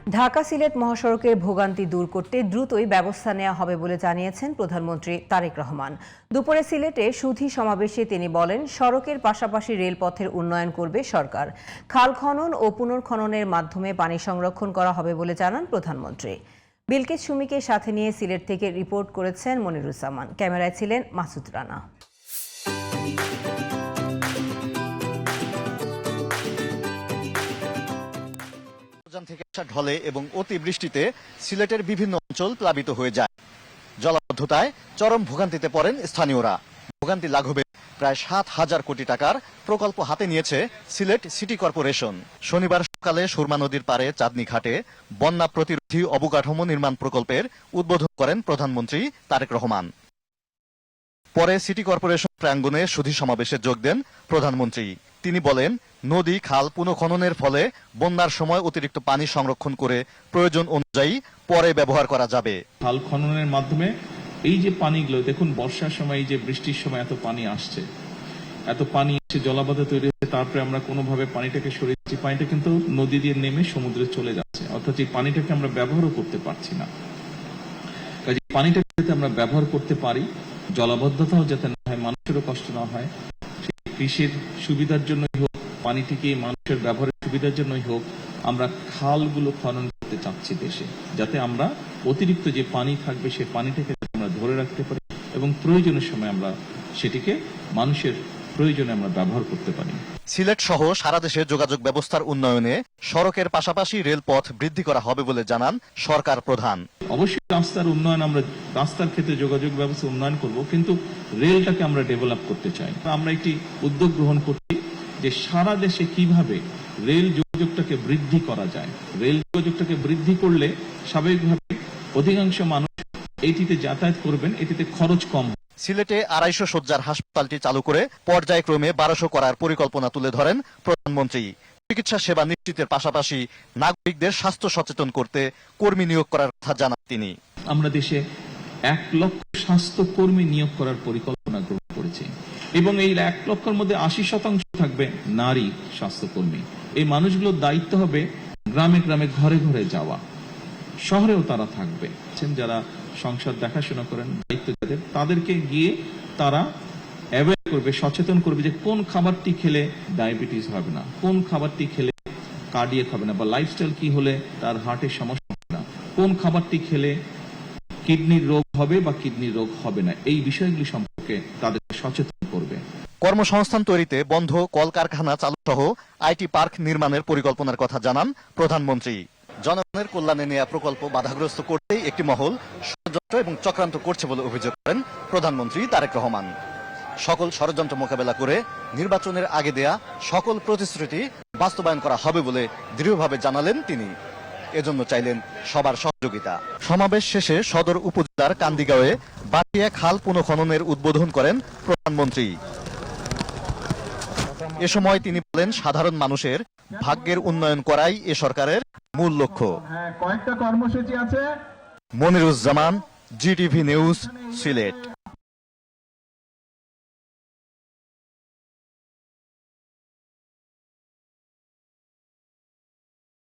ঢাকা সিলেট মহাসড়কের ভোগান্তি দূর করতে দ্রুতই ব্যবস্থা নেওয়া হবে বলে জানিয়েছেন প্রধানমন্ত্রী তারেক রহমান। দুপুরে সিলেটে সুধী সমাবেশে তিনি বলেন, সড়কের পাশাপাশি রেলপথের উন্নয়ন করবে সরকার। খাল খনন ও পুনর্খননের মাধ্যমে পানি সংরক্ষণ করা হবে বলে জানান প্রধানমন্ত্রী। বিলকিস সুমিকে সাথে নিয়ে সিলেট থেকে রিপোর্ট করেছেন মনিরুজ্জামান। ক্যামেরায় ছিলেন মাসুদ রানা। থেকে আসা ঢলে এবং অতিবৃষ্টিতে সিলেটের বিভিন্ন অঞ্চল প্লাবিত হয়ে যায়। জলাবদ্ধতায় চরম ভোগান্তিতে পড়েন স্থানীয়রা। ভোগান্তি লাঘবে প্রায় 7,000 কোটি টাকার প্রকল্প হাতে নিয়েছে সিলেট সিটি কর্পোরেশন। শনিবার সকালে সুরমা নদীর পাড়ে চাঁদনী ঘাটে বন্যা প্রতিরোধী অবকাঠামো নির্মাণ প্রকল্পের উদ্বোধন করেন প্রধানমন্ত্রী তারেক রহমান। পরে সিটি কর্পোরেশন প্রাঙ্গণে সুধী সমাবেশে যোগ দেন প্রধানমন্ত্রী। তিনি বলেন, নদী খাল পুনঃখননের ফলে বন্যার সময় অতিরিক্ত পানি সংরক্ষণ করে প্রয়োজন অনুযায়ী পরে ব্যবহার করা যাবে। খাল খননের মাধ্যমে এই যে পানিগুলো দেখুন, বর্ষার সময় এই যে বৃষ্টির সময় এত পানি আসছে, এত পানি এসে জলাবদ্ধতা তৈরি হচ্ছে, তারপরে আমরা কোনোভাবে পানিটাকে সরিয়ে দিচ্ছি, পানিটা কিন্তু নদী দিয়ে নেমে সমুদ্রে চলে যাচ্ছে, অর্থাৎ এই পানিটাকে আমরা ব্যবহারও করতে পারছি না। কাজে পানিটাকে যাতে আমরা ব্যবহার করতে পারি, জলাবদ্ধতাও যাতে না হয়, মানুষেরও কষ্ট না হয়, কৃষির সুবিধার জন্যই হোক, পানিটিকে মানুষের ব্যবহারের সুবিধার জন্যই হোক, আমরা খালগুলো খনন করতে চাচ্ছি দেশে, যাতে আমরা অতিরিক্ত যে পানি থাকবে সেই পানিটাকে আমরা ধরে রাখতে পারি এবং প্রয়োজনের সময় আমরা সেটিকে মানুষের প্রয়োজনে আমরা ব্যবহার করতে পারি। সিলেট সহ সারা দেশে যোগাযোগ ব্যবস্থার উন্নয়নে সড়কের পাশাপাশি রেলপথ বৃদ্ধি করা হবে বলে জানান সরকার প্রধান। অবশ্যই রাস্তার উন্নয়ন, আমরা রাস্তার ক্ষেত্রে যোগাযোগ ব্যবস্থা উন্নয়ন করব, কিন্তু রেলটাকে আমরা ডেভেলপ করতে চাই। আমরা একটি উদ্যোগ গ্রহণ করছি যে সারা দেশে কিভাবে রেল যোগাযোগটাকে বৃদ্ধি করা যায়। রেল যোগাযোগটাকে বৃদ্ধি করলে স্বাভাবিকভাবে অধিকাংশ মানুষ এটিতে যাতায়াত করবেন, এটিতে খরচ কম। সিলেটে 250 শয্যার হাসপাতালটি চালু করে পর্যায়ক্রমে 1200 করার পরিকল্পনা তুলে ধরেন প্রধানমন্ত্রী। চিকিৎসা সেবা নিশ্চিতের পাশাপাশি নাগরিকদের স্বাস্থ্য সচেতন করতে কর্মী নিয়োগ করার কথা জানান তিনি। আমরা দেশে 1 লক্ষ স্বাস্থ্য কর্মী নিয়োগ করার পরিকল্পনা গ্রহণ করেছি এবং এই 1 লক্ষের মধ্যে 80% থাকবে নারী স্বাস্থ্যকর্মী। এই মানুষগুলোর দায়িত্ব হবে গ্রামে গ্রামে ঘরে ঘরে যাওয়া, শহরেও তারা থাকবে। যারা সংসার দেখাশোনা করেন, দায়িত্ব যাদের, তাদেরকে গিয়ে তারা অ্যাওয়্যার করবে, সচেতন করবে যে কোন খাবারটি খেলে ডায়াবেটিস হবে না, কোন খাবারটি খেলে কার্ডিয়াক হবে না, বা লাইফস্টাইল কি হলে তার হার্টের সমস্যা হবে না, কোন খাবারটি খেলে কিডনির রোগ হবে বা কিডনির রোগ হবে না। এই বিষয়গুলি সম্পর্কে তাদের সচেতন করবে। কর্মসংস্থান তৈরিতে বন্ধ কলকারখানা চালু সহ আইটি পার্ক নির্মাণের পরিকল্পনার কথা জানান প্রধানমন্ত্রী। জনগণের কল্যাণে নেওয়া প্রকল্প বাধাগ্রস্ত করতেই একটি মহল ষড়যন্ত্র এবং চক্রান্ত করছে বলে অভিযোগ করেন প্রধানমন্ত্রী তারেক রহমান। সকল ষড়যন্ত্র মোকাবেলা করে নির্বাচনের আগে দেয়া সকল প্রতিশ্রুতি বাস্তবায়ন করা হবে বলে দৃঢ়ভাবে জানালেন তিনি। এজন্য চাইলেন সবার সহযোগিতা। সমাবেশ শেষে সদর উপজেলার কান্দিগাঁওয়ে বাটিয়া খাল পুনঃখননের উদ্বোধন করেন প্রধানমন্ত্রী। এ সময় তিনি বলেন, সাধারণ মানুষের ভাগ্যের উন্নয়ন করাই এ সরকারের মূল লক্ষ্য। কয়েকটা কর্মসূচি আছে। Moniruzzaman, GTV news, Sylhet.